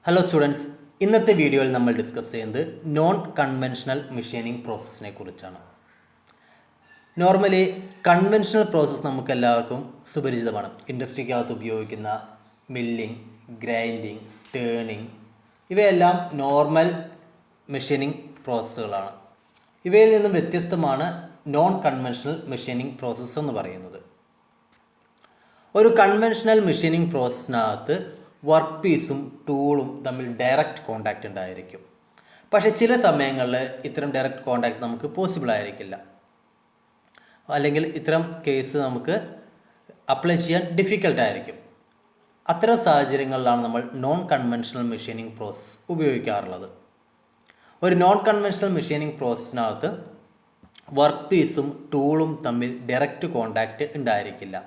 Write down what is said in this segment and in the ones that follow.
Hello students, ഇന്നത്തെ വീഡിയോയിൽ നമ്മൾ ഡിസ്കസ് ചെയ്യുന്നത് നോൺ കൺവെൻഷണൽ മെഷീനിങ് പ്രോസസ്സിനെ കുറിച്ചാണ്. നോർമലി കൺവെൻഷണൽ പ്രോസസ്സ് നമുക്ക് എല്ലാവർക്കും സുപരിചിതമാണ്. ഇൻഡസ്ട്രിക്കകത്ത് ഉപയോഗിക്കുന്ന മില്ലിംഗ്, ഗ്രൈൻഡിങ്, ടേണിംഗ് ഇവയെല്ലാം നോർമൽ മെഷീനിങ് പ്രോസസ്സുകളാണ്. ഇവയിൽ നിന്നും വ്യത്യസ്തമാണ് നോൺ കൺവെൻഷണൽ മെഷീനിങ് പ്രോസസ്സ് എന്ന് പറയുന്നത്. ഒരു കൺവെൻഷണൽ മെഷീനിങ് പ്രോസസ്സിനകത്ത് വർക്ക് പീസും ടൂളും തമ്മിൽ ഡയറക്റ്റ് കോണ്ടാക്റ്റ് ഉണ്ടായിരിക്കും. പക്ഷേ ചില സമയങ്ങളിൽ ഇത്തരം ഡയറക്റ്റ് കോണ്ടാക്റ്റ് നമുക്ക് പോസിബിൾ ആയിരിക്കില്ല, അല്ലെങ്കിൽ ഇത്തരം കേസ് നമുക്ക് അപ്ലൈ ചെയ്യാൻ ഡിഫിക്കൽട്ടായിരിക്കും. അത്തരം സാഹചര്യങ്ങളിലാണ് നമ്മൾ നോൺ കൺവെൻഷണൽ മെഷീനിങ് പ്രോസസ്സ് ഉപയോഗിക്കാറുള്ളത്. ഒരു നോൺ കൺവെൻഷണൽ മെഷീനിങ് പ്രോസസ്സിനകത്ത് വർക്ക് പീസും ടൂളും തമ്മിൽ ഡയറക്റ്റ് കോണ്ടാക്റ്റ് ഉണ്ടായിരിക്കില്ല.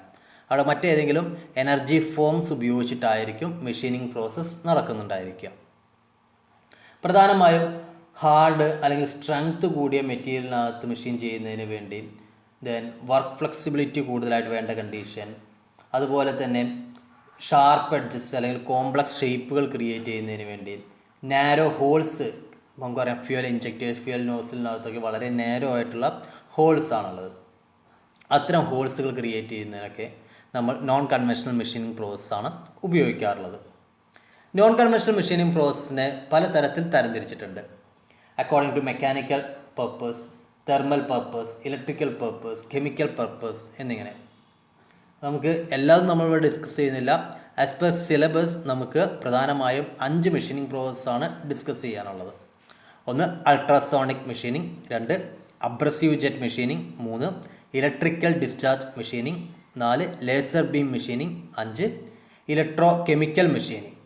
അവിടെ മറ്റേതെങ്കിലും എനർജി ഫോംസ് ഉപയോഗിച്ചിട്ടായിരിക്കും മെഷീനിങ് പ്രോസസ്സ് നടക്കുന്നുണ്ടായിരിക്കുക. പ്രധാനമായും ഹാർഡ് അല്ലെങ്കിൽ സ്ട്രെങ്ത് കൂടിയ മെറ്റീരിയലിനകത്ത് മെഷീൻ ചെയ്യുന്നതിന് വേണ്ടി, വർക്ക് ഫ്ലെക്സിബിലിറ്റി കൂടുതലായിട്ട് വേണ്ട കണ്ടീഷൻ, അതുപോലെ തന്നെ ഷാർപ്പ് എഡ്ജസ് അല്ലെങ്കിൽ കോംപ്ലക്സ് ഷേപ്പുകൾ ക്രിയേറ്റ് ചെയ്യുന്നതിന് വേണ്ടി, നാരോ ഹോൾസ്, നമുക്കറിയാം ഫ്യൂൽ ഇഞ്ചക്ടേഴ്സ്, ഫ്യൂൽ നോസിലിനകത്തൊക്കെ വളരെ നാരോ ആയിട്ടുള്ള ഹോൾസ് ആണുള്ളത്. അത്തരം ഹോൾസുകൾ ക്രിയേറ്റ് ചെയ്യുന്നതിനൊക്കെ നമ്മൾ നോൺ കൺവെൻഷണൽ മെഷീനിങ് പ്രോസസ്സാണ് ഉപയോഗിക്കാറുള്ളത്. നോൺ കൺവെൻഷണൽ മെഷീനിങ് പ്രോസസ്സിനെ പലതരത്തിൽ തരംതിരിച്ചിട്ടുണ്ട്. According to mechanical purpose, thermal purpose, electrical purpose, chemical purpose എന്നിങ്ങനെ. നമുക്ക് എല്ലാതും നമ്മളിവിടെ ഡിസ്കസ് ചെയ്യുന്നില്ല. ആസ് പെർ സിലബസ് നമുക്ക് പ്രധാനമായും 5 മെഷീനിങ് പ്രോസസ്സാണ് ഡിസ്കസ് ചെയ്യാനുള്ളത്. 1 ultrasonic machining, 2 abrasive jet machining, 3 electrical discharge machining, 4 laser beam machining, 5 electro chemical machining.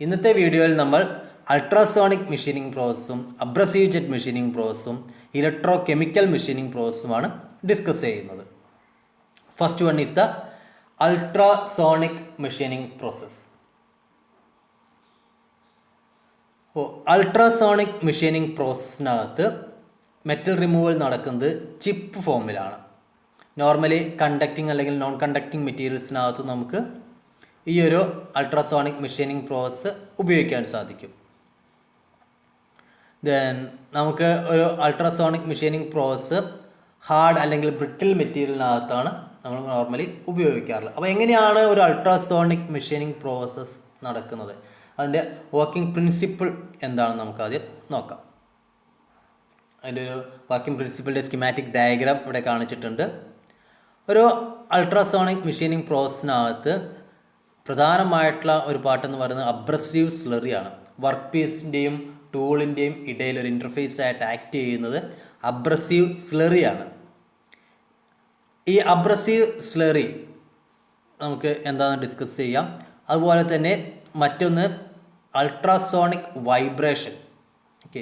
ഇന്നത്തെ വീഡിയോയിൽ നമ്മൾ അൾട്രാസോണിക് മെഷീനിങ് പ്രോസസ്സും അബ്രസീവ് ജെറ്റ് മെഷീനിങ് പ്രോസസ്സും ഇലക്ട്രോ കെമിക്കൽ മെഷീനിങ് പ്രോസസ്സുമാണ് ഡിസ്കസ് ചെയ്യുന്നത്. First one is the ultrasonic machining process. Ultrasonic machining പ്രോസസ്സിനകത്ത് metal removal നടക്കുന്നത് chip ഫോമിലാണ്. നോർമലി കണ്ടക്റ്റിംഗ് അല്ലെങ്കിൽ നോൺ കണ്ടക്റ്റിംഗ് മെറ്റീരിയൽസിനകത്ത് നമുക്ക് ഈ ഒരു അൾട്രാസോണിക് മെഷീനിങ് പ്രോസസ്സ് ഉപയോഗിക്കാൻ സാധിക്കും. നമുക്ക് ഒരു അൾട്രാസോണിക് മെഷീനിങ് പ്രോസസ്സ് ഹാർഡ് അല്ലെങ്കിൽ ബ്രിട്ടിൽ മെറ്റീരിയലിനകത്താണ് നമ്മൾ നോർമലി ഉപയോഗിക്കാറുള്ളത്. അപ്പോൾ എങ്ങനെയാണ് ഒരു അൾട്രാസോണിക് മെഷീനിങ് പ്രോസസ്സ് നടക്കുന്നത്, അതിൻ്റെ വർക്കിംഗ് പ്രിൻസിപ്പിൾ എന്താണെന്ന് നമുക്ക് ആദ്യം നോക്കാം. അതിൻ്റെ ഒരു വർക്കിംഗ് പ്രിൻസിപ്പിളിൻ്റെ സ്കിമാറ്റിക് ഡയഗ്രാം ഇവിടെ കാണിച്ചിട്ടുണ്ട്. ഒരു അൾട്രാസോണിക് മെഷീനിങ് പ്രോസസ്സിനകത്ത് പ്രധാനമായിട്ടുള്ള ഒരു പാർട്ടെന്ന് പറയുന്നത് അബ്രസീവ് സ്ലറിയാണ്. വർക്ക് പീസിൻ്റെയും ടൂളിൻ്റെയും ഇടയിൽ ഒരു ഇൻ്റർഫേസ് ആയിട്ട് ആക്ട് ചെയ്യുന്നത് അബ്രസീവ് സ്ലറിയാണ്. ഈ അബ്രസീവ് സ്ലറി നമുക്ക് എന്താണെന്ന് ഡിസ്കസ് ചെയ്യാം. അതുപോലെ തന്നെ മറ്റൊന്ന് അൾട്രാസോണിക് വൈബ്രേഷൻ.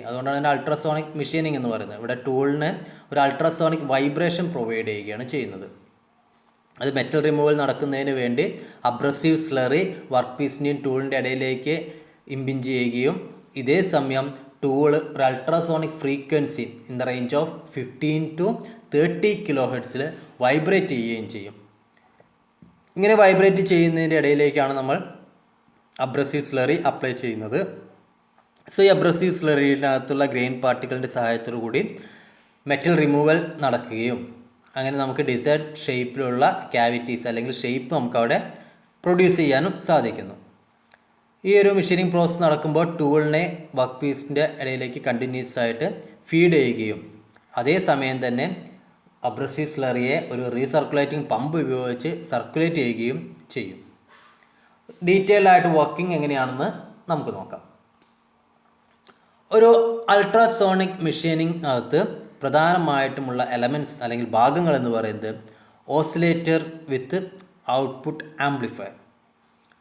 അതുകൊണ്ടാണ് ഇതിൻ്റെ അൾട്രാസോണിക് മെഷീനിങ് എന്ന് പറയുന്നത്. ഇവിടെ ടൂളിന് ഒരു അൾട്രാസോണിക് വൈബ്രേഷൻ പ്രൊവൈഡ് ചെയ്യുകയാണ് ചെയ്യുന്നത്. അത് മെറ്റൽ റിമൂവൽ നടക്കുന്നതിന് വേണ്ടി അബ്രസീവ് സ്ലറി വർക്ക് പീസിൻ്റെയും ടൂളിൻ്റെ ഇടയിലേക്ക് ഇമ്പിഞ്ച് ചെയ്യുകയും ഇതേ സമയം ടൂൾ ഒരു ultrasonic frequency in the range of 15 to 30 kHz vibrate ചെയ്യുകയും ചെയ്യും. ഇങ്ങനെ വൈബ്രേറ്റ് ചെയ്യുന്നതിൻ്റെ ഇടയിലേക്കാണ് നമ്മൾ അബ്രസീവ് സ്ലറി അപ്ലൈ ചെയ്യുന്നത്. സോ ഈ അബ്രസീവ് സ്ലറിയിനകത്തുള്ള ഗ്രെയിൻ പാർട്ടിക്കിളിൻ്റെ സഹായത്തോടു കൂടി മെറ്റൽ റിമൂവൽ നടക്കുകയും അങ്ങനെ നമുക്ക് ഡിസൈഡ് ഷേപ്പിലുള്ള ക്യാവിറ്റീസ് അല്ലെങ്കിൽ ഷേപ്പ് നമുക്ക് അവിടെ പ്രൊഡ്യൂസ് ചെയ്യാനും സാധിക്കുന്നു. ഈ ഒരു മെഷീനിങ് പ്രോസസ്സ് നടക്കുമ്പോൾ ടൂളിനെ വർക്ക് പീസിൻ്റെ ഇടയിലേക്ക് കണ്ടിന്യൂസ് ആയിട്ട് ഫീഡ് ചെയ്യുകയും അതേസമയം തന്നെ അബ്രസീവ് സ്ലറിയെ ഒരു റീസർക്കുലേറ്റിംഗ് പമ്പ് ഉപയോഗിച്ച് സർക്കുലേറ്റ് ചെയ്യുകയും ചെയ്യും. ഡീറ്റെയിൽഡ് ആയിട്ട് വർക്കിംഗ് എങ്ങനെയാണെന്ന് നമുക്ക് നോക്കാം. ഒരു അൾട്രാസോണിക് മെഷീനിങ് അകത്ത് പ്രധാനമായിട്ടുമുള്ള എലമെൻറ്റ്സ് അല്ലെങ്കിൽ ഭാഗങ്ങൾ എന്ന് പറയുന്നത് ഓസിലേറ്റർ വിത്ത് ഔട്ട്പുട്ട് ആംപ്ലിഫയർ,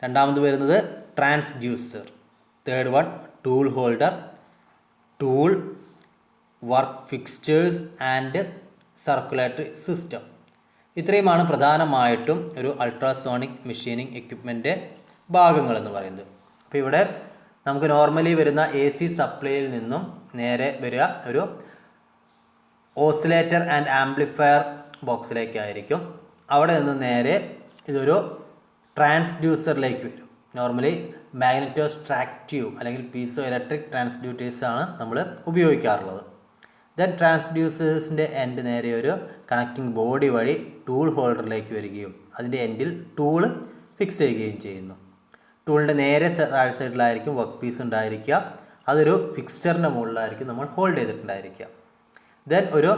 രണ്ടാമത് വരുന്നത് transducer, third one tool holder, tool, work fixtures and circulatory system. ഇത്രയുമാണ് പ്രധാനമായിട്ടും ഒരു അൾട്രാസോണിക് മെഷീനിങ് എക്യുപ്മെൻറ്റ് ഭാഗങ്ങൾ എന്ന് പറയുന്നത്. അപ്പോൾ ഇവിടെ നമുക്ക് നോർമലി വരുന്ന AC സപ്ലൈയിൽ നിന്നും നേരെ വരിക ഒരു ഓസിലേറ്റർ ആൻഡ് ആംപ്ലിഫയർ ബോക്സിലേക്കായിരിക്കും. അവിടെ നിന്ന് നേരെ ഇതൊരു ട്രാൻസ്ഡ്യൂസറിലേക്ക് വരും. നോർമലി മാഗ്നറ്റോസ്ട്രാക്റ്റീവ് അല്ലെങ്കിൽ പീസോ ഇലക്ട്രിക് ട്രാൻസ്ഡ്യൂട്ടേഴ്സാണ് നമ്മൾ ഉപയോഗിക്കാറുള്ളത്. ദെൻ ട്രാൻസ്ഡ്യൂസേഴ്സിൻ്റെ എൻഡ് നേരെ ഒരു കണക്റ്റിംഗ് ബോഡി വഴി ടൂൾ ഹോൾഡറിലേക്ക് വരികയും അതിൻ്റെ എൻഡിൽ ടൂള് ഫിക്സ് ചെയ്യുകയും ചെയ്യുന്നു. ടൂളിൻ്റെ നേരെ താഴെ സൈഡിലായിരിക്കും വർക്ക് പീസ് ഉണ്ടായിരിക്കുക. അതൊരു ഫിക്സ്ചറിൻ്റെ മുകളിലായിരിക്കും നമ്മൾ ഹോൾഡ് ചെയ്തിട്ടുണ്ടായിരിക്കുക. ദെൻ ഒരു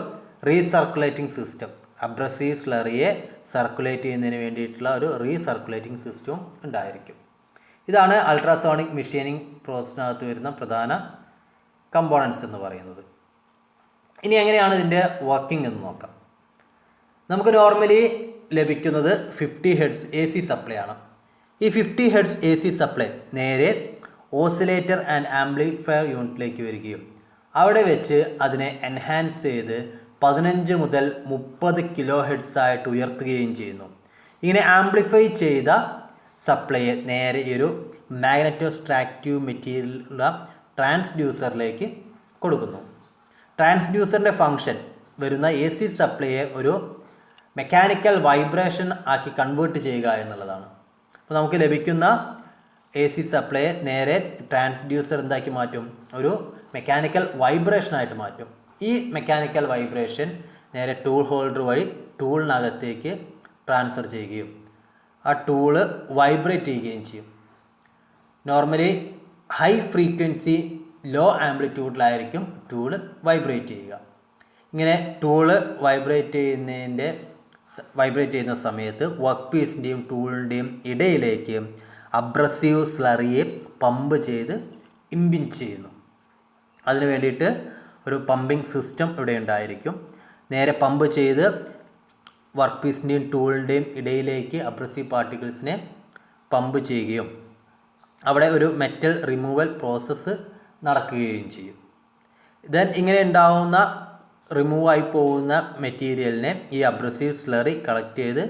റീസർക്കുലേറ്റിംഗ് സിസ്റ്റം, അബ്രസീവ് സ്ലറിയെ സർക്കുലേറ്റ് ചെയ്യുന്നതിന് വേണ്ടിയിട്ടുള്ള ഒരു റീസർക്കുലേറ്റിംഗ് സിസ്റ്റവും ഉണ്ടായിരിക്കും. ഇതാണ് അൾട്രാസോണിക് മെഷീനിങ് പ്രോസസ്സിനകത്ത് വരുന്ന പ്രധാന കമ്പോണൻസ് എന്ന് പറയുന്നത്. ഇനി എങ്ങനെയാണ് ഇതിൻ്റെ വർക്കിംഗ് എന്ന് നോക്കാം. നമുക്ക് നോർമലി ലഭിക്കുന്നത് 50 ഹെർട്സ് AC സപ്ലൈ ആണ്. ഈ 50 ഹെർട്സ് AC സപ്ലൈ നേരെ ഓസിലേറ്റർ ആൻഡ് ആംപ്ലിഫയർ യൂണിറ്റിലേക്ക് വരികയും അവിടെ വെച്ച് അതിനെ എൻഹാൻസ് ചെയ്ത് 15 മുതൽ 30 കിലോ ഹെർട്സ് ആയിട്ട് ഉയർത്തുകയും ചെയ്യുന്നു. ഇങ്ങനെ ആംപ്ലിഫൈ ചെയ്ത സപ്ലൈയെ നേരെ ഒരു മാഗ്നറ്റോസ്ട്രാക്റ്റീവ് മെറ്റീരിയലുള്ള ട്രാൻസ്ഡ്യൂസറിലേക്ക് കൊടുക്കുന്നു. ട്രാൻസ്ഡ്യൂസറിൻ്റെ ഫങ്ഷൻ വരുന്ന AC സപ്ലൈയെ ഒരു മെക്കാനിക്കൽ വൈബ്രേഷൻ ആക്കി കൺവേർട്ട് ചെയ്യുക എന്നുള്ളതാണ്. അപ്പോൾ നമുക്ക് ലഭിക്കുന്ന AC സപ്ലൈയെ നേരെ ട്രാൻസ്ഡ്യൂസർ എന്താക്കി മാറ്റും? ഒരു മെക്കാനിക്കൽ വൈബ്രേഷനായിട്ട് മാറ്റും. ഈ മെക്കാനിക്കൽ വൈബ്രേഷൻ നേരെ ടൂൾ ഹോൾഡർ വഴി ടൂളിനകത്തേക്ക് ട്രാൻസ്ഫർ ചെയ്യുകയും ആ ടൂള് വൈബ്രേറ്റ് ചെയ്യുകയും ചെയ്യും. നോർമലി ഹൈ ഫ്രീക്വൻസി ലോ ആംപ്ലിറ്റ്യൂഡിലായിരിക്കും ടൂള് വൈബ്രേറ്റ് ചെയ്യുക. ഇങ്ങനെ ടൂള് വൈബ്രേറ്റ് ചെയ്യുന്ന സമയത്ത് വർക്ക് പീസിൻ്റെയും ടൂളിൻ്റെയും ഇടയിലേക്ക് അബ്രസീവ് സ്ലറിയെ പമ്പ് ചെയ്ത് ഇമ്പിഞ്ച് ചെയ്യുന്നു. അതിന് വേണ്ടിയിട്ട് ഒരു പമ്പിങ് സിസ്റ്റം ഇവിടെ ഉണ്ടായിരിക്കും. നേരെ പമ്പ് ചെയ്ത് വർക്ക് പീസിൻ്റെയും ടൂളിൻ്റെയും ഇടയിലേക്ക് അബ്രസീവ് പാർട്ടിക്കിൾസിനെ പമ്പ് ചെയ്യുകയും അവിടെ ഒരു മെറ്റൽ റിമൂവൽ പ്രോസസ്സ് നടക്കുകയും ചെയ്യും. ദെൻ ഇങ്ങനെ ഉണ്ടാവുന്ന റിമൂവായി പോകുന്ന മെറ്റീരിയലിനെ ഈ അബ്രസീവ് സ്ലറി കളക്ട് ചെയ്ത്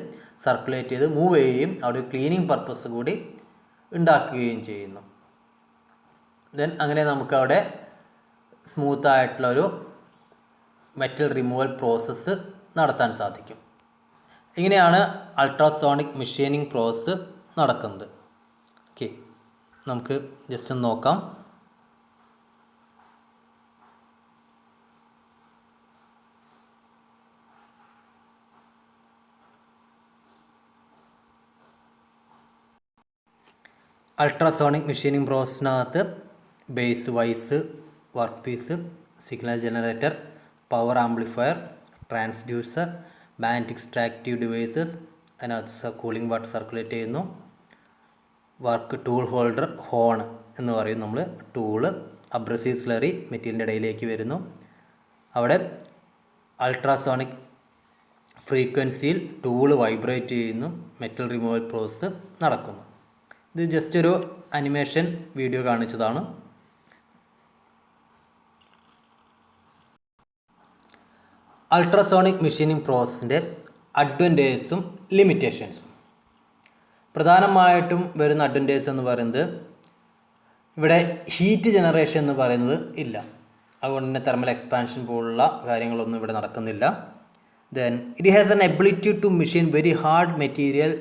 സർക്കുലേറ്റ് ചെയ്ത് മൂവ് ചെയ്യുകയും അവിടെ ക്ലീനിങ് പർപ്പസ് കൂടി ഉണ്ടാക്കുകയും ചെയ്യുന്നു. ദെൻ അങ്ങനെ നമുക്കവിടെ സ്മൂത്തായിട്ടുള്ളൊരു മെറ്റൽ റിമൂവൽ പ്രോസസ്സ് നടത്താൻ സാധിക്കും. ഇങ്ങനെയാണ് അൾട്രാസോണിക് മെഷീനിങ് പ്രോസസ്സ് നടക്കുന്നത്. ഓക്കെ, നമുക്ക് ജസ്റ്റ് ഒന്ന് നോക്കാം. അൾട്രാസോണിക് മെഷീനിങ് പ്രോസസ്സിനകത്ത് base vice, work piece, signal generator, power amplifier, transducer, magnetic extractive devices, അതിനകത്ത് കൂളിംഗ് വാട്ടർ സർക്കുലേറ്റ് ചെയ്യുന്നു, വർക്ക് ടൂൾ ഹോൾഡർ, ഹോൺ എന്ന് പറയും നമ്മൾ. ടൂള് അബ്രസീവ് സ്ലറി മെറ്റീരിയലിൻ്റെ ഇടയിലേക്ക് വരുന്നു. അവിടെ അൾട്രാസോണിക് ഫ്രീക്വൻസിയിൽ ടൂള് വൈബ്രേറ്റ് ചെയ്യുന്നു. മെറ്റൽ റിമൂവൽ പ്രോസസ്സ് നടക്കുന്നു. ഇത് ജസ്റ്റ് ഒരു അനിമേഷൻ വീഡിയോ കാണിച്ചതാണ്. അൾട്രാസോണിക് മെഷീനിങ് പ്രോസസ്സിൻ്റെ അഡ്വാൻറ്റേജസും ലിമിറ്റേഷൻസും. പ്രധാനമായിട്ടും വരുന്ന അഡ്വാൻറ്റേജ് എന്ന് പറയുന്നത് ഇവിടെ ഹീറ്റ് ജനറേഷൻ എന്ന് പറയുന്നത് ഇല്ല. അതുകൊണ്ട് തന്നെ തെർമൽ എക്സ്പാൻഷൻ പോലുള്ള കാര്യങ്ങളൊന്നും ഇവിടെ നടക്കുന്നില്ല. Then it has an ability to machine very hard material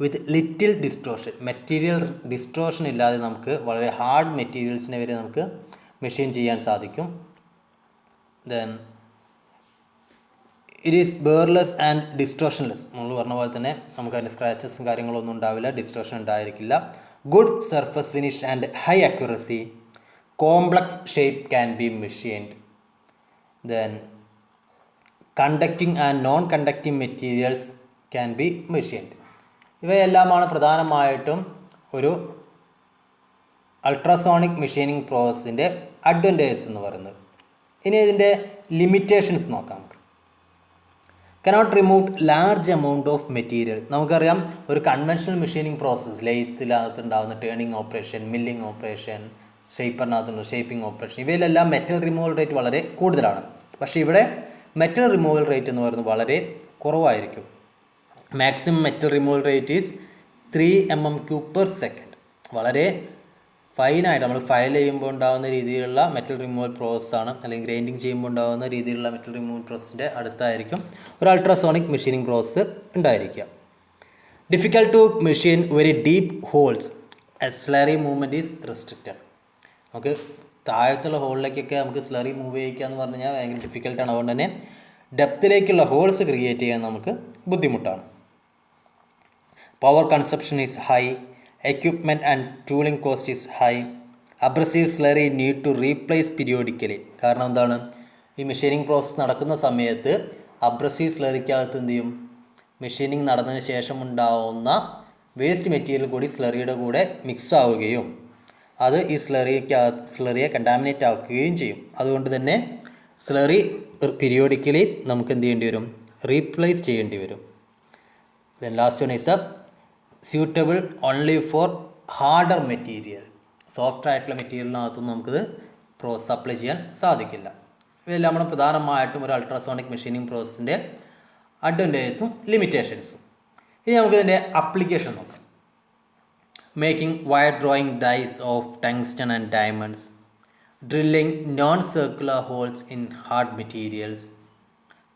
with little distortion. Material distortion ഇല്ലാതെ നമുക്ക് വളരെ ഹാർഡ് മെറ്റീരിയൽസിനെ വരെ നമുക്ക് മെഷീൻ ചെയ്യാൻ സാധിക്കും. Then it is burrless and distortionless. നമ്മൾ പറഞ്ഞ പോലെ തന്നെ നമുക്ക് അതിൻ്റെ സ്ക്രാച്ചസും കാര്യങ്ങളൊന്നും ഉണ്ടാവില്ല, ഡിസ്റ്റോർഷൻ ഉണ്ടായിരിക്കില്ല. Good surface finish and high accuracy. Complex shape can be machined. Then conducting and non conducting materials can be machined. ഇവയെല്ലാമാണ് പ്രധാനമായിട്ടും ഒരു അൾട്രാസോണിക് മെഷീനിങ് പ്രോസസ്സിൻ്റെ അഡ്വാൻറ്റേജസ് എന്ന് പറയുന്നത്. ഇനി ഇതിൻ്റെ ലിമിറ്റേഷൻസ് നോക്കാം. നമുക്ക് cannot remove large amount of material. നമുക്കറിയാം ഒരു കൺവെൻഷണൽ മെഷീനിങ് പ്രോസസ്സ്, ലെയ്ത്തിനകത്ത് ഉണ്ടാകുന്ന ടേണിങ് ഓപ്പറേഷൻ, മില്ലിംഗ് ഓപ്പറേഷൻ, ഷേപ്പറിനകത്തുള്ള ഷേപ്പിംഗ് ഓപ്പറേഷൻ, ഇവയിലെല്ലാം മെറ്റൽ റിമൂവൽ റേറ്റ് വളരെ കൂടുതലാണ്. പക്ഷേ ഇവിടെ മെറ്റൽ റിമൂവൽ റേറ്റ് എന്ന് പറയുന്നത് വളരെ കുറവായിരിക്കും. Maximum metal removal rate is 3 mm³/s. വളരെ ഫൈനായിട്ട് നമ്മൾ ഫയൽ ചെയ്യുമ്പോൾ ഉണ്ടാകുന്ന രീതിയിലുള്ള മെറ്റൽ റിമൂവൽ പ്രോസസ്സാണ്, അല്ലെങ്കിൽ ഗ്രൈൻഡിങ് ചെയ്യുമ്പോൾ ഉണ്ടാകുന്ന രീതിയിലുള്ള മെറ്റൽ റിമൂവൽ പ്രോസസ്സിൻ്റെ അടുത്തായിരിക്കും ഒരു അൾട്രാസോണിക് മെഷീനിങ് പ്രോസസ്സ് ഉണ്ടായിരിക്കുക. Difficult to machine very deep holes. Slurry movement is restricted. നമുക്ക് താഴത്തുള്ള ഹോളിലേക്കൊക്കെ നമുക്ക് സ്ലറി മൂവ് ചെയ്യിക്കുക എന്ന് പറഞ്ഞു കഴിഞ്ഞാൽ ഭയങ്കര ഡിഫിക്കൽട്ടാണ്. അതുകൊണ്ട് തന്നെ ഡെപ്തിലേക്കുള്ള ഹോൾസ് ക്രിയേറ്റ് ചെയ്യാൻ നമുക്ക് ബുദ്ധിമുട്ടാണ്. Power consumption is high, equipment and tooling cost is high, abrasive slurry need to replace periodically. കാരണം എന്താണ്, ഈ മെഷീനിങ് പ്രോസസ്സ് നടക്കുന്ന സമയത്ത് അബ്രസീവ് സ്ലറിക്കകത്ത് എന്ത് ചെയ്യും, മെഷീനിങ് നടന്നതിന് ശേഷം ഉണ്ടാവുന്ന വേസ്റ്റ് മെറ്റീരിയൽ കൂടി സ്ലറിയുടെ കൂടെ മിക്സ് ആവുകയും അത് ഈ സ്ലറിയെ കണ്ടാമിനേറ്റ് ആക്കുകയും ചെയ്യും. അതുകൊണ്ട് തന്നെ സ്ലറി പീരിയോഡിക്കലി നമുക്ക് എന്ത് ചെയ്യേണ്ടി വരും, റീപ്ലേസ് ചെയ്യേണ്ടി വരും. Then last one is the suitable only for harder material. Soft ആയിട്ടുള്ള മെറ്റീരിയലിനകത്തൊന്നും നമുക്കിത് പ്രോസസ് അപ്ലൈ ചെയ്യാൻ സാധിക്കില്ല. ഇതെല്ലാം നമ്മൾ പ്രധാനമായിട്ടും ഒരു അൾട്രാസോണിക് മെഷീനിങ് പ്രോസസ്സിൻ്റെ അഡ്വാൻറ്റേജസും ലിമിറ്റേഷൻസും. ഇനി നമുക്കിതിൻ്റെ അപ്ലിക്കേഷൻ നോക്കാം. Making wire drawing dies of tungsten and diamonds, drilling non-circular holes in hard materials,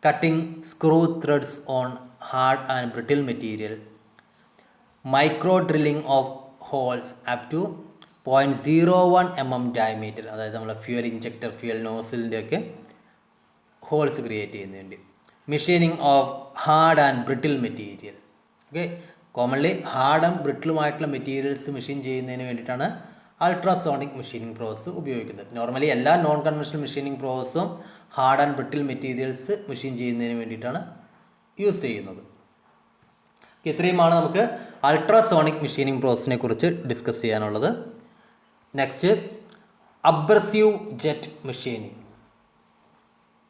cutting screw threads on hard and brittle material, micro drilling of holes up to 0.01 mm diameter, അതായത് നമ്മളെ fuel injector, fuel നോസിലിൻ്റെ ഒക്കെ holes create ചെയ്യുന്നതിന് വേണ്ടി, machining of hard and brittle material. Okay, commonly hard and ബ്രിട്ടിലുമായിട്ടുള്ള materials machine ചെയ്യുന്നതിന് വേണ്ടിയിട്ടാണ് ultrasonic machining process ഉപയോഗിക്കുന്നത്. Normally എല്ലാ നോൺ കൺവെൻഷണൽ മെഷീനിങ് പ്രോസസ്സും hard and brittle materials machine ചെയ്യുന്നതിന് വേണ്ടിയിട്ടാണ് യൂസ് ചെയ്യുന്നത്. ഇത്രയുമാണ് നമുക്ക് അൾട്രാസോണിക് മെഷീനിങ് പ്രോസസ്സിനെ കുറിച്ച് ഡിസ്കസ് ചെയ്യാനുള്ളത്. Next abrasive jet machining.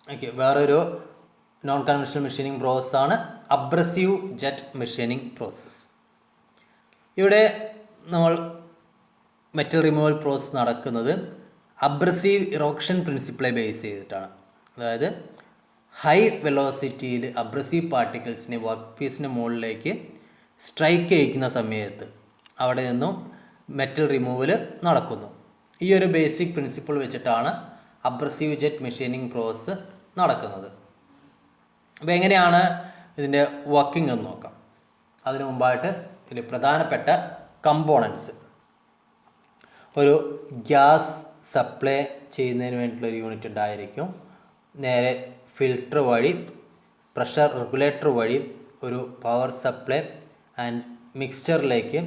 Okay, വേറൊരു നോൺ കൺവെൻഷണൽ മെഷീനിങ് പ്രോസസ്സാണ് അബ്രസീവ് ജെറ്റ് മെഷീനിങ് പ്രോസസ്സ്. ഇവിടെ നമ്മൾ മെറ്റൽ റിമൂവൽ പ്രോസസ്സ് നടക്കുന്നത് അബ്രസീവ് ഇറോക്ഷൻ പ്രിൻസിപ്പിളെ ബേസ് ചെയ്തിട്ടാണ്. അതായത് ഹൈ വെലോസിറ്റിയിൽ അബ്രസീവ് പാർട്ടിക്കിൾസിനെ വർക്ക് പീസിൻ്റെ മുകളിലേക്ക് സ്ട്രൈക്ക് ചെയ്യിക്കുന്ന സമയത്ത് അവിടെ നിന്നും മെറ്റൽ റിമൂവൽ നടക്കുന്നു. ഈ ഒരു ബേസിക് പ്രിൻസിപ്പിൾ വെച്ചിട്ടാണ് അബ്രസീവ് ജെറ്റ് മെഷീനിങ് പ്രോസസ്സ് നടക്കുന്നത്. അപ്പോൾ എങ്ങനെയാണ് ഇതിൻ്റെ വർക്കിംഗ് എന്ന് നോക്കാം. അതിനു മുമ്പായിട്ട് ഇതിൽ പ്രധാനപ്പെട്ട കമ്പോണൻസ്, ഒരു ഗ്യാസ് സപ്ലൈ ചെയ്യുന്നതിന് വേണ്ടിയിട്ടുള്ളൊരു യൂണിറ്റ് ഉണ്ടായിരിക്കും. നേരെ ഫിൽട്ടർ വഴി, പ്രഷർ റെഗുലേറ്റർ വഴി ഒരു പവർ സപ്ലൈ ആൻഡ് മിക്സ്ചറിലേക്ക്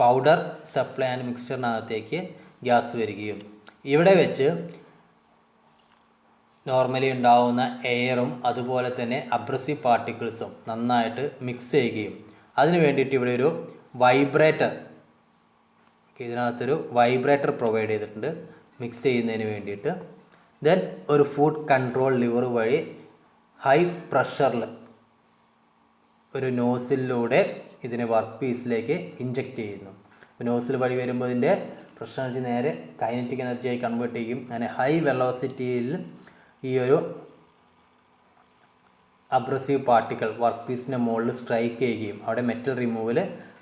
പൗഡർ സപ്ലൈ ആൻഡ് മിക്സ്ചറിനകത്തേക്ക് ഗ്യാസ് വരികയും ഇവിടെ വെച്ച് നോർമലി ഉണ്ടാവുന്ന എയറും അതുപോലെ തന്നെ അബ്രസീവ് പാർട്ടിക്കിൾസും നന്നായിട്ട് മിക്സ് ചെയ്യുകയും അതിന് വേണ്ടിയിട്ട് ഇവിടെ ഒരു വൈബ്രേറ്റർ, ഇതിനകത്തൊരു വൈബ്രേറ്റർ പ്രൊവൈഡ് ചെയ്തിട്ടുണ്ട് മിക്സ് ചെയ്യുന്നതിന് വേണ്ടിയിട്ട്. ദെൻ ഒരു ഫുഡ് കൺട്രോൾ ലിവർ വഴി ഹൈ പ്രഷറിൽ ഒരു നോസിലൂടെ ഇതിനെ വർക്ക് പീസിലേക്ക് ഇഞ്ചെക്റ്റ് ചെയ്യുന്നു. നോസിൽ വഴി വരുമ്പോൾ ഇതിൻ്റെ പ്രഷർ എനർജി നേരെ കൈനറ്റിക് എനർജിയായി കൺവേർട്ട് ചെയ്യും. അങ്ങനെ ഹൈ വെലോസിറ്റിയിൽ ഈ ഒരു അബ്രസീവ് പാർട്ടിക്കിൾ വർക്ക് പീസിൻ്റെ മുകളിൽ സ്ട്രൈക്ക് ചെയ്യുകയും അവിടെ മെറ്റൽ റിമൂവൽ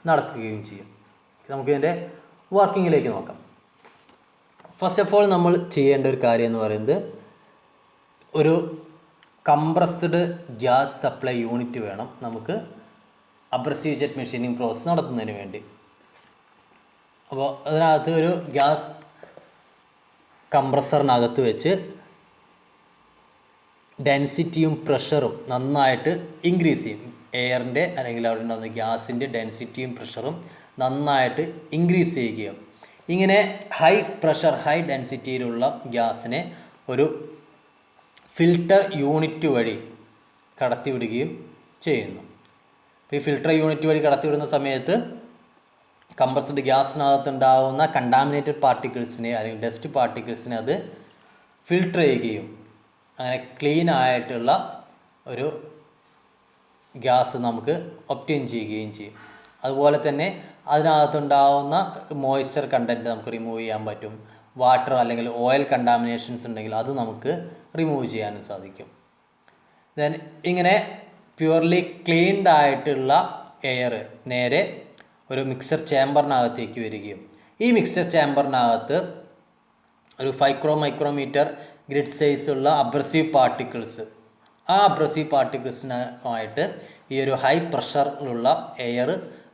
നടക്കുകയും ചെയ്യും. നമുക്കിതിൻ്റെ വർക്കിങ്ങിലേക്ക് നോക്കാം. ഫസ്റ്റ് ഓഫ് ഓൾ നമ്മൾ ചെയ്യേണ്ട ഒരു കാര്യം എന്ന് പറയുന്നത് ഒരു കംപ്രസ്ഡ് ഗ്യാസ് സപ്ലൈ യൂണിറ്റ് വേണം നമുക്ക് അബ്രസീവ് ജെറ്റ് മെഷീനിങ് പ്രോസസ്സ് നടത്തുന്നതിന് വേണ്ടി. അപ്പോൾ അതിനകത്ത് ഒരു ഗ്യാസ് കംപ്രസറിനകത്ത് വെച്ച് ഡെൻസിറ്റിയും പ്രഷറും നന്നായിട്ട് ഇൻക്രീസ് ചെയ്യും. എയറിൻ്റെ അല്ലെങ്കിൽ അവിടെ ഉണ്ടാകുന്ന ഗ്യാസിൻ്റെ ഡെൻസിറ്റിയും പ്രഷറും നന്നായിട്ട് ഇൻക്രീസ് ചെയ്യുകയും ഇങ്ങനെ ഹൈ പ്രഷർ ഹൈ ഡെൻസിറ്റിയിലുള്ള ഗ്യാസിനെ ഒരു ഫിൽട്ടർ യൂണിറ്റ് വഴി കടത്തിവിടുകയും ചെയ്യുന്നു. അപ്പോൾ ഈ ഫിൽട്ടർ യൂണിറ്റ് വഴി കടത്തിവിടുന്ന സമയത്ത് കംപ്രസ്ഡ് ഗ്യാസിനകത്തുണ്ടാകുന്ന കണ്ടാമിനേറ്റഡ് പാർട്ടിക്കിൾസിനെ അല്ലെങ്കിൽ ഡസ്റ്റ് പാർട്ടിക്കിൾസിനെ അത് ഫിൽട്ടർ ചെയ്യുകയും അങ്ങനെ ക്ലീൻ ആയിട്ടുള്ള ഒരു ഗ്യാസ് നമുക്ക് ഒബ്റ്റെയിൻ ചെയ്യുകയും ചെയ്യും. അതുപോലെ തന്നെ അതിനകത്തുണ്ടാവുന്ന മോയ്സ്ചർ കണ്ടൻറ്റ് നമുക്ക് റിമൂവ് ചെയ്യാൻ പറ്റും. വാട്ടർ അല്ലെങ്കിൽ ഓയിൽ കണ്ടാമിനേഷൻസ് ഉണ്ടെങ്കിൽ അത് നമുക്ക് റിമൂവ് ചെയ്യാനും സാധിക്കും. ദെൻ ഇങ്ങനെ പ്യുവർലി ക്ലീൻഡ് ആയിട്ടുള്ള എയർ നേരെ ഒരു മിക്സർ ചേമ്പറിനകത്തേക്ക് വരികയും ഈ മിക്സർ ചേമ്പറിനകത്ത് ഒരു 5 മൈക്രോമീറ്റർ ഗ്രിഡ് സൈസുള്ള അബ്രസീവ് പാർട്ടിക്കിൾസ്, ആ അബ്രസീവ് പാർട്ടിക്കിൾസിനായിട്ട് ഈ ഒരു ഹൈ പ്രഷറിലുള്ള എയർ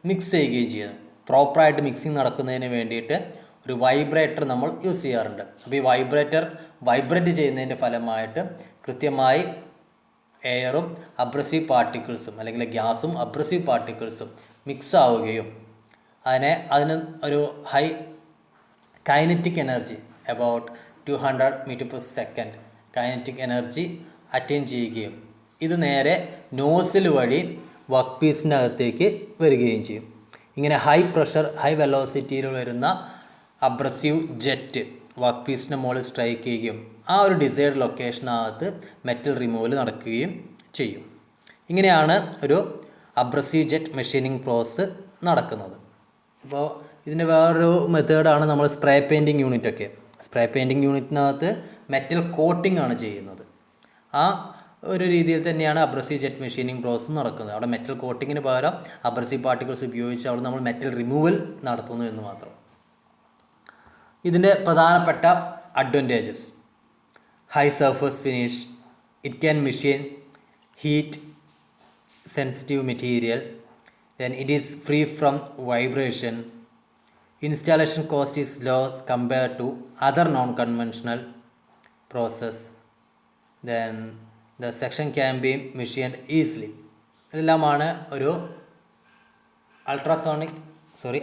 മിക്സ് ചെയ്യുകയും ചെയ്യുന്നു. പ്രോപ്പറായിട്ട് മിക്സിങ് നടക്കുന്നതിന് വേണ്ടിയിട്ട് ഒരു വൈബ്രേറ്റർ നമ്മൾ യൂസ് ചെയ്യാറുണ്ട്. അപ്പോൾ ഈ വൈബ്രേറ്റർ വൈബ്രേറ്റ് ചെയ്യുന്നതിൻ്റെ ഫലമായിട്ട് കൃത്യമായി എയറും അബ്രസീവ് പാർട്ടിക്കിൾസും അല്ലെങ്കിൽ ഗ്യാസും അബ്രസീവ് പാർട്ടിക്കിൾസും മിക്സ് ആവുകയും അതിന് ഒരു high kinetic energy about 200 metre per second kinetic energy attain ചെയ്യുകയും ഇത് നേരെ നോസിൽ വഴി വർക്ക് പീസിനകത്തേക്ക് വരികയും ചെയ്യും. ഇങ്ങനെ ഹൈ പ്രഷർ ഹൈ വെലോസിറ്റിയിൽ വരുന്ന അബ്രസീവ് ജെറ്റ് വർക്ക് പീസിൻ്റെ മുകളിൽ സ്ട്രൈക്ക് ചെയ്യുകയും ആ ഒരു ഡിസൈർഡ് ലൊക്കേഷനകത്ത് മെറ്റൽ റിമൂവൽ നടക്കുകയും ചെയ്യും. ഇങ്ങനെയാണ് ഒരു അബ്രസീവ് ജെറ്റ് മെഷീനിങ് പ്രോസസ്സ് നടക്കുന്നത്. അപ്പോൾ ഇതിൻ്റെ വേറൊരു മെത്തേഡാണ് നമ്മൾ സ്പ്രേ പെയിൻറ്റിങ് യൂണിറ്റൊക്കെ. സ്പ്രേ പെയിൻറ്റിങ് യൂണിറ്റിനകത്ത് മെറ്റൽ കോട്ടിംഗ് ആണ് ചെയ്യുന്നത്. ആ ഒരു രീതിയിൽ തന്നെയാണ് അബ്രസീവ് ജെറ്റ് മെഷീനിങ് പ്രോസസ്സ് നടക്കുന്നത്. അവിടെ മെറ്റൽ കോട്ടിങ്ങിന് പകരം അബ്രസീവ് പാർട്ടിക്കിൾസ് ഉപയോഗിച്ച് അവിടെ നമ്മൾ മെറ്റൽ റിമൂവൽ നടത്തുന്നു എന്ന് മാത്രം. ഇതിൻ്റെ പ്രധാനപ്പെട്ട advantages: high surface finish, it can machine heat sensitive material, then it is free from vibration, installation cost is low compared to other non-conventional process, then the section can be machined easily. ഇതെല്ലാമാണ് ഒരു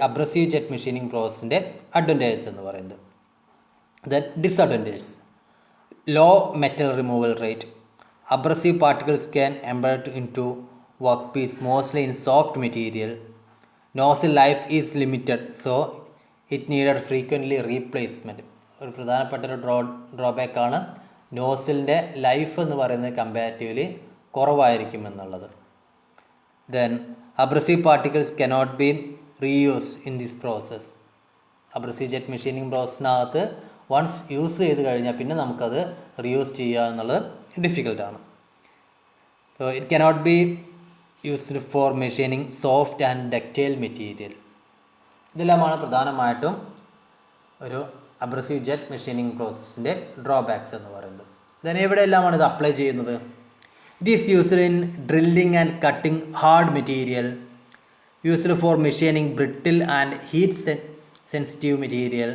abrasive jet machining പ്രോസസ്സിൻ്റെ advantages എന്ന് പറയുന്നത്. Then disadvantages: low metal removal rate, abrasive particles can embed into workpiece mostly in soft material, nozzle life is limited so it needed frequently replacement. ഒരു പ്രധാനപ്പെട്ട ഒരു ഡ്രോബാക്കാണ് നോസിലിൻ്റെ life എന്ന് പറയുന്നത് കമ്പാരിറ്റീവ്ലി കുറവായിരിക്കും എന്നുള്ളത്. Then abrasive particles cannot be reuse in this process. Abrasive jet machining പ്രോസസ്സിനകത്ത് once use ചെയ്ത് കഴിഞ്ഞാൽ പിന്നെ നമുക്കത് റീയൂസ് ചെയ്യുക എന്നുള്ളത് ഡിഫിക്കൽട്ടാണ്. So it cannot be used for machining soft and ductile material. ഇതെല്ലാമാണ് പ്രധാനമായിട്ടും ഒരു അബ്രസീവ് ജെറ്റ് മെഷീനിങ് പ്രോസസ്സിൻ്റെ ഡ്രോബാക്സ് എന്ന് പറയുന്നത്. ദെൻ എവിടെയെല്ലാമാണ് ഇത് അപ്ലൈ ചെയ്യുന്നത്? It is used in drilling and cutting hard material, used for machining brittle and heat sensitive material,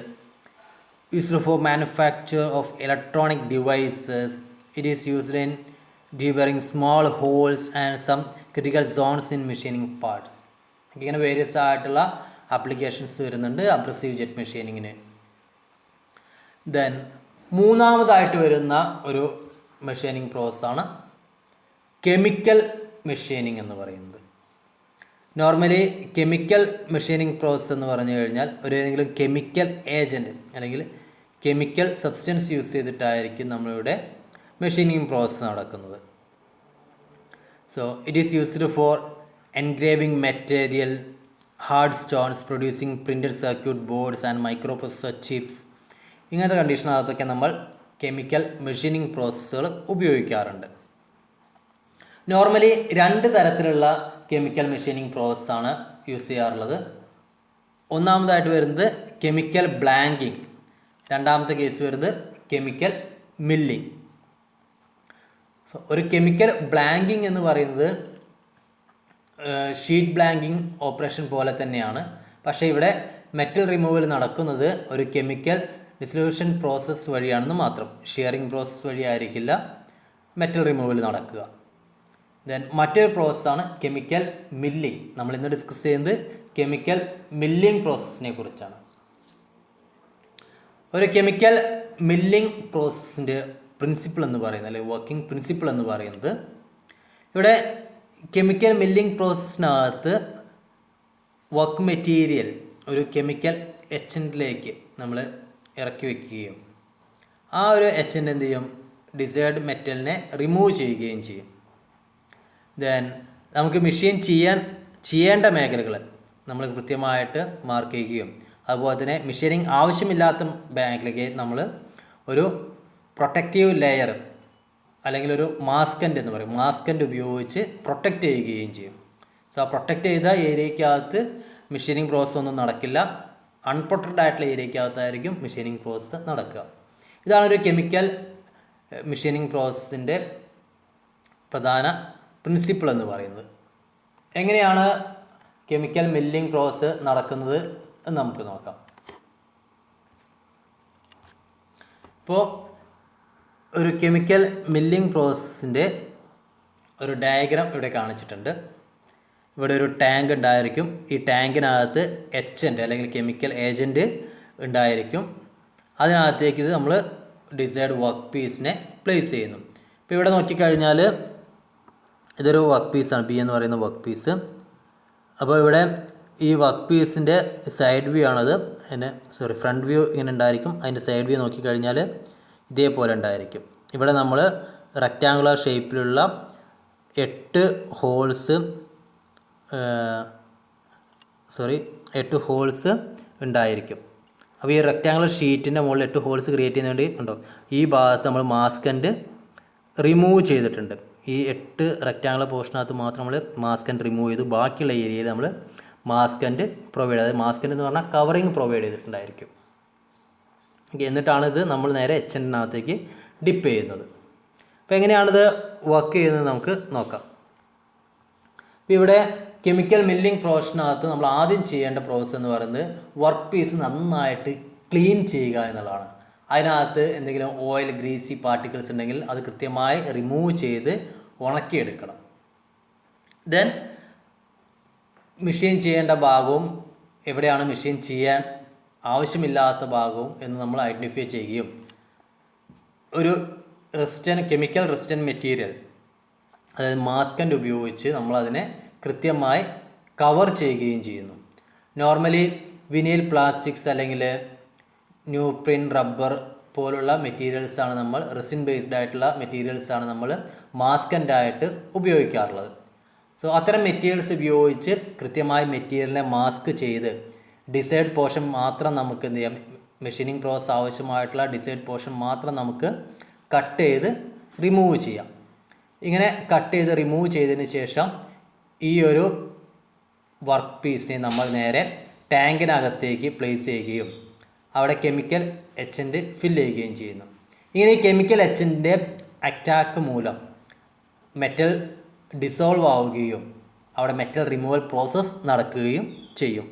used for manufacture of electronic devices. It is used in deburring small holes and some critical zones in machining parts. ഇങ്ങനെ various ആയിട്ടുള്ള applications വരുന്നുണ്ട് abrasive jet മെഷീനിങ്ങിന്. Then മൂന്നാമതായിട്ട് വരുന്ന ഒരു machining പ്രോസസ്സാണ് chemical machining എന്ന് പറയുന്നത്. Normally chemical machining process എന്ന് പറഞ്ഞു കഴിഞ്ഞാൽ ഒരു ഏതെങ്കിലും കെമിക്കൽ ഏജൻറ്റ് അല്ലെങ്കിൽ കെമിക്കൽ സബ്സ്റ്റൻസ് യൂസ് ചെയ്തിട്ടായിരിക്കും നമ്മളിവിടെ മെഷീനിങ് പ്രോസസ്സ് നടക്കുന്നത്. So it is used for engraving material, hard stones, producing printed circuit boards and micro processor chips. ഇങ്ങനത്തെ കണ്ടീഷനകത്തൊക്കെ നമ്മൾ കെമിക്കൽ മെഷീനിങ് പ്രോസസ്സുകൾ ഉപയോഗിക്കാറുണ്ട്. നോർമലി രണ്ട് തരത്തിലുള്ള കെമിക്കൽ മെഷീനിങ് പ്രോസസ്സാണ് യൂസ് ചെയ്യാറുള്ളത്. ഒന്നാമതായിട്ട് വരുന്നത് കെമിക്കൽ ബ്ലാങ്കിങ്, രണ്ടാമത്തെ കേസ് വരുന്നത് കെമിക്കൽ മില്ലിങ്. സോ ഒരു കെമിക്കൽ ബ്ലാങ്കിങ് എന്ന് പറയുന്നത് ഷീറ്റ് ബ്ലാങ്കിങ് ഓപ്പറേഷൻ പോലെ തന്നെയാണ്. പക്ഷേ ഇവിടെ മെറ്റൽ റിമൂവൽ നടക്കുന്നത് ഒരു കെമിക്കൽ ഡിസൊല്യൂഷൻ പ്രോസസ്സ് വഴിയാണെന്ന് മാത്രം. ഷിയറിംഗ് പ്രോസസ്സ് വഴി ആയിരിക്കില്ല മെറ്റൽ റിമൂവൽ നടക്കുക. ദെൻ മറ്റൊരു പ്രോസസ്സാണ് കെമിക്കൽ മില്ലിങ്. നമ്മൾ ഇന്ന് ഡിസ്കസ് ചെയ്യുന്നത് കെമിക്കൽ മില്ലിങ് പ്രോസസ്സിനെ കുറിച്ചാണ്. ഒരു കെമിക്കൽ മില്ലിങ് പ്രോസസ്സിൻ്റെ പ്രിൻസിപ്പിൾ എന്ന് പറയുന്നത് അല്ലെങ്കിൽ വർക്കിംഗ് പ്രിൻസിപ്പിൾ എന്ന് പറയുന്നത്, ഇവിടെ കെമിക്കൽ മില്ലിങ് പ്രോസസ്സിനകത്ത് വർക്ക് മെറ്റീരിയൽ ഒരു കെമിക്കൽ എച്ചൻറ്റിലേക്ക് നമ്മൾ ഇറക്കി വയ്ക്കുകയും ആ ഒരു എച്ചൻ്റ് എന്ത് ചെയ്യും, ഡിസൈർഡ് മെറ്റലിനെ റിമൂവ് ചെയ്യുകയും ചെയ്യും. ദെൻ നമുക്ക് മെഷീൻ ചെയ്യേണ്ട മേഖലകൾ നമ്മൾ കൃത്യമായിട്ട് മാർക്ക് ചെയ്യുകയും അതുപോലെ തന്നെ മെഷീനിങ് ആവശ്യമില്ലാത്ത മേഖലയ്ക്ക് നമ്മൾ ഒരു പ്രൊട്ടക്റ്റീവ് ലെയർ അല്ലെങ്കിൽ ഒരു മാസ്കൻ്റ് എന്ന് പറയും, മാസ്കൻ്റ് ഉപയോഗിച്ച് പ്രൊട്ടക്റ്റ് ചെയ്യുകയും ചെയ്യും. സോ ആ പ്രൊട്ടക്റ്റ് ചെയ്ത ഏരിയയ്ക്കകത്ത് മെഷീനിങ് പ്രോസസ്സ് ഒന്നും നടക്കില്ല. അൺപ്രൊട്ടക്റ്റഡ് ആയിട്ടുള്ള ഏരിയയ്ക്കകത്തായിരിക്കും മെഷീനിങ് പ്രോസസ്സ് നടക്കുക. ഇതാണ് ഒരു കെമിക്കൽ മെഷീനിങ് പ്രോസസ്സിൻ്റെ പ്രധാന പ്രിൻസിപ്പിൾ എന്ന് പറയുന്നത്. എങ്ങനെയാണ് കെമിക്കൽ മില്ലിംഗ് പ്രോസസ്സ് നടക്കുന്നത് എന്ന് നമുക്ക് നോക്കാം. ഇപ്പോൾ ഒരു കെമിക്കൽ മില്ലിംഗ് പ്രോസസ്സിൻ്റെ ഒരു ഡയഗ്രാം ഇവിടെ കാണിച്ചിട്ടുണ്ട്. ഇവിടെ ഒരു ടാങ്ക് ഉണ്ടായിരിക്കും. ഈ ടാങ്കിനകത്ത് എച്ചൻ്റ് അല്ലെങ്കിൽ കെമിക്കൽ ഏജൻറ്റ് ഉണ്ടായിരിക്കും. അതിനകത്തേക്ക് ഇത് നമ്മൾ ഡിസൈഡ് വർക്ക് പീസിനെ പ്ലേസ് ചെയ്യുന്നു. ഇപ്പോൾ ഇവിടെ നോക്കിക്കഴിഞ്ഞാൽ ഇതൊരു വർക്ക് പീസാണ്, പി എന്ന് പറയുന്ന വർക്ക് പീസ്. അപ്പോൾ ഇവിടെ ഈ വർക്ക് പീസിൻ്റെ സൈഡ് വ്യൂ ആണത്. ഫ്രണ്ട് വ്യൂ ഇങ്ങനെ ഉണ്ടായിരിക്കും. അതിൻ്റെ സൈഡ് വ്യൂ നോക്കിക്കഴിഞ്ഞാൽ ഇതേപോലെ ഉണ്ടായിരിക്കും. ഇവിടെ നമ്മൾ റെക്റ്റാങ്കുലർ ഷേപ്പിലുള്ള 8 ഹോൾസ് ഉണ്ടായിരിക്കും. അപ്പോൾ ഈ റെക്റ്റാങ്കുലർ ഷീറ്റിൻ്റെ മുകളിൽ 8 ഹോൾസ് ക്രിയേറ്റ് ചെയ്യുന്ന വേണ്ടി ഉണ്ടോ, ഈ ഭാഗത്ത് നമ്മൾ മാസ്കൻഡ് റിമൂവ് ചെയ്തിട്ടുണ്ട്. ഈ 8 റെക്റ്റാങ്കുലർ പോർഷനകത്ത് മാത്രം നമ്മൾ മാസ്കൻഡ് റിമൂവ് ചെയ്തു. ബാക്കിയുള്ള ഏരിയയിൽ നമ്മൾ മാസ്കൻഡ് പ്രൊവൈഡ്, അതായത് മാസ്കൻഡ് എന്ന് പറഞ്ഞാൽ കവറിങ് പ്രൊവൈഡ് ചെയ്തിട്ടുണ്ടായിരിക്കും. എന്നിട്ടാണ് ഇത് നമ്മൾ നേരെ എച്ചൻ്റിനകത്തേക്ക് ഡിപ്പ് ചെയ്യുന്നത്. അപ്പോൾ എങ്ങനെയാണിത് വർക്ക് ചെയ്യുന്നത് നമുക്ക് നോക്കാം. ഇപ്പോൾ ഇവിടെ കെമിക്കൽ മില്ലിംഗ് പ്രോസസ്സിനകത്ത് നമ്മൾ ആദ്യം ചെയ്യേണ്ട പ്രോസസ്സ് എന്ന് പറയുന്നത് വർക്ക് പീസ് നന്നായിട്ട് ക്ലീൻ ചെയ്യുക എന്നുള്ളതാണ്. അതിനകത്ത് എന്തെങ്കിലും ഓയിൽ, ഗ്രീസി പാർട്ടിക്കിൾസ് ഉണ്ടെങ്കിൽ അത് കൃത്യമായി റിമൂവ് ചെയ്ത് ഉണക്കിയെടുക്കണം. ദെൻ മെഷീൻ ചെയ്യേണ്ട ഭാഗവും എവിടെയാണ് മെഷീൻ ചെയ്യാൻ ആവശ്യമില്ലാത്ത ഭാഗവും എന്ന് നമ്മൾ ഐഡൻറ്റിഫൈ ചെയ്യുകയും ഒരു കെമിക്കൽ റെസിസ്റ്റൻറ്റ് മെറ്റീരിയൽ, അതായത് മാസ്കൻഡ് ഉപയോഗിച്ച് നമ്മളതിനെ കൃത്യമായി കവർ ചെയ്യുകയും ചെയ്യുന്നു. നോർമലി വിനൈൽ പ്ലാസ്റ്റിക്സ് അല്ലെങ്കിൽ ന്യൂപ്രിൻ, റബ്ബർ പോലുള്ള മെറ്റീരിയൽസാണ് നമ്മൾ, റെസിൻ ബേസ്ഡ് ആയിട്ടുള്ള മെറ്റീരിയൽസാണ് നമ്മൾ മാസ്കൻഡായിട്ട് ഉപയോഗിക്കാറുള്ളത്. സോ അത്തരം മെറ്റീരിയൽസ് ഉപയോഗിച്ച് കൃത്യമായി മെറ്റീരിയലിനെ മാസ്ക് ചെയ്ത് ഡിസൈഡ് പോർഷൻ മാത്രം നമുക്ക് എന്ത് ചെയ്യാം, മെഷീനിങ് പ്രോസസ് ആവശ്യമായിട്ടുള്ള ഡിസൈഡ് പോർഷൻ മാത്രം നമുക്ക് കട്ട് ചെയ്ത് റിമൂവ് ചെയ്യാം. ഇങ്ങനെ കട്ട് ചെയ്ത് റിമൂവ് ചെയ്തതിന് ശേഷം ഈ ഒരു വർക്ക് പീസിനെ നമ്മൾ നേരെ ടാങ്കിനകത്തേക്ക് പ്ലേസ് ചെയ്യുകയും അവിടെ കെമിക്കൽ എച്ചൻ്റ് ഫില്ല് ചെയ്യുകയും ചെയ്യുന്നു. ഇങ്ങനെ ഈ കെമിക്കൽ എച്ചൻ്റെ അറ്റാക്ക് മൂലം മെറ്റൽ ഡിസോൾവ് ആവുകയും അവിടെ മെറ്റൽ റിമൂവൽ പ്രോസസ്സ് നടക്കുകയും ചെയ്യും.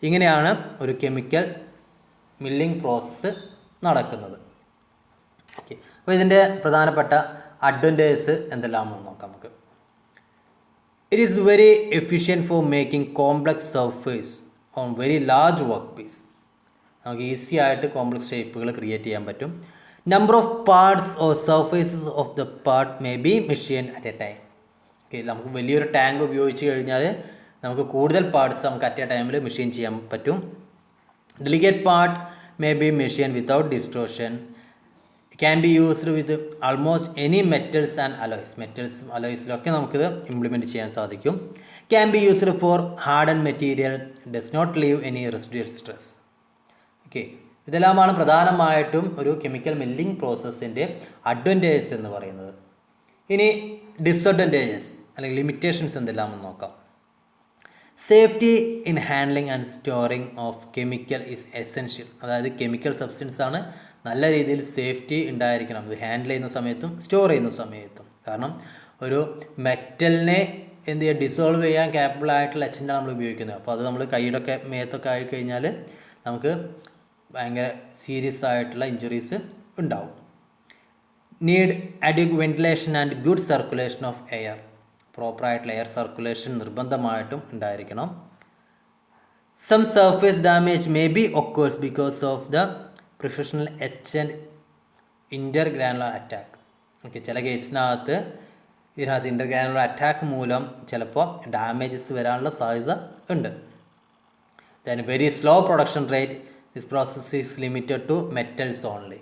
ഇങ്ങനെയാണ് ഒരു കെമിക്കൽ മില്ലിംഗ് പ്രോസസ്സ് നടക്കുന്നത്. ഓക്കെ, അപ്പോൾ ഇതിൻ്റെ പ്രധാനപ്പെട്ട അഡ്വാൻറ്റേജസ് എന്തെല്ലാമെന്ന് നോക്കാം നമുക്ക്. It is very efficient for making complex surface on very large work piece. നമുക്ക് ഈസി ആയിട്ട് കോംപ്ലക്സ് ഷേപ്പുകൾ ക്രിയേറ്റ് ചെയ്യാൻ പറ്റും. Number of parts or surfaces of the part may be machine at a time. Okay, നമുക്ക് വലിയൊരു tank ഉപയോഗിച്ച് കഴിഞ്ഞാൽ നമുക്ക് കൂടുതൽ പാർട്സ് നമുക്ക് അറ്റ് എ ടൈമിൽ മെഷീൻ ചെയ്യാൻ പറ്റും. Delicate part may be machine without distortion. Can be used with almost any metals and alloys. അലോയ്സിലൊക്കെ നമുക്കിത് ഇംപ്ലിമെൻറ്റ് ചെയ്യാൻ സാധിക്കും. Can be used for hard and material, does not leave any residual stress. Okay, ഇതെല്ലാമാണ് പ്രധാനമായിട്ടും ഒരു chemical milling പ്രോസസ്സിൻ്റെ advantages എന്ന് പറയുന്നത്. ഇനി ഡിസഡ്വാൻറ്റേജസ് അല്ലെങ്കിൽ ലിമിറ്റേഷൻസ് എന്തെല്ലാമെന്ന് നോക്കാം. Safety in handling and storing of chemical is essential. അതായത് കെമിക്കൽ സബ്സ്റ്റൻസ് ആണ്, നല്ല രീതിയിൽ സേഫ്റ്റി ഉണ്ടായിരിക്കണം ഇത് ഹാൻഡിൽ ചെയ്യുന്ന സമയത്തും സ്റ്റോർ ചെയ്യുന്ന സമയത്തും. കാരണം ഒരു മെറ്റലിനെ എന്ത് ചെയ്യുക, ഡിസോൾവ് ചെയ്യാൻ ക്യാപ്പബിൾ ആയിട്ടുള്ള എച്ചൻ്റാണ് നമ്മൾ ഉപയോഗിക്കുന്നത്. അപ്പോൾ അത് നമ്മൾ കൈയിലൊക്കെ മേത്തൊക്കെ ആയിക്കഴിഞ്ഞാൽ നമുക്ക് ഭയങ്കര സീരിയസ് ആയിട്ടുള്ള ഇഞ്ചുറീസ് ഉണ്ടാവും. Need adequate ventilation and good circulation of air. പ്രോപ്പറായിട്ടുള്ള എയർ സർക്കുലേഷൻ നിർബന്ധമായിട്ടും ഉണ്ടായിരിക്കണം. Some surface damage may be occurs because of the professional etched intergranular attack. Okay, ചില കേസിനകത്ത് ഇതിനകത്ത് ഇൻ്റർഗ്രാനുലർ അറ്റാക്ക് മൂലം ചിലപ്പോൾ ഡാമേജസ് വരാനുള്ള സാധ്യത ഉണ്ട്. Then very slow production rate. This process is limited to metals only.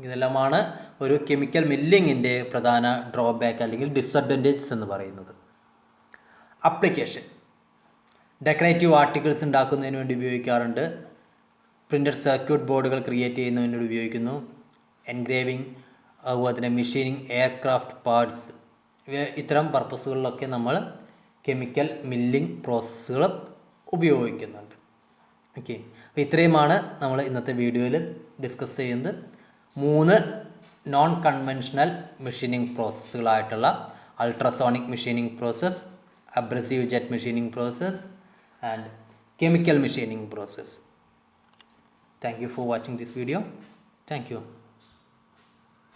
ഇതെല്ലാമാണ് ഒരു കെമിക്കൽ മില്ലിങ്ങിൻ്റെ പ്രധാന ഡ്രോബാക്ക് അല്ലെങ്കിൽ ഡിസഡ്വാൻറ്റേജസ് എന്ന് പറയുന്നത്. അപ്ലിക്കേഷൻ: ഡെക്കറേറ്റീവ് ആർട്ടിക്കിൾസ് ഉണ്ടാക്കുന്നതിന് വേണ്ടി ഉപയോഗിക്കാറുണ്ട്. പ്രിൻറ്റഡ് സർക്യൂട്ട് ബോർഡുകൾ ക്രിയേറ്റ് ചെയ്യുന്നതിന് വേണ്ടി ഉപയോഗിക്കുന്നു. എൻഗ്രേവിങ്, അതുപോലെ തന്നെ മെഷീനിങ് എയർക്രാഫ്റ്റ് പാർട്സ്, ഇത്തരം പർപ്പസുകളിലൊക്കെ നമ്മൾ കെമിക്കൽ മില്ലിംഗ് പ്രോസസ്സുകൾ ഉപയോഗിക്കുന്നുണ്ട്. ഓക്കെ, അപ്പോൾ ഇത്രയുമാണ് നമ്മൾ ഇന്നത്തെ വീഡിയോയിൽ ഡിസ്കസ് ചെയ്യുന്നത്. 3 നോൺ കൺവെൻഷണൽ മെഷീനിങ് പ്രോസസ്സുകളായിട്ടുള്ള ultrasonic machining process, abrasive jet machining process, and chemical machining process. Thank you for watching this video. Thank you.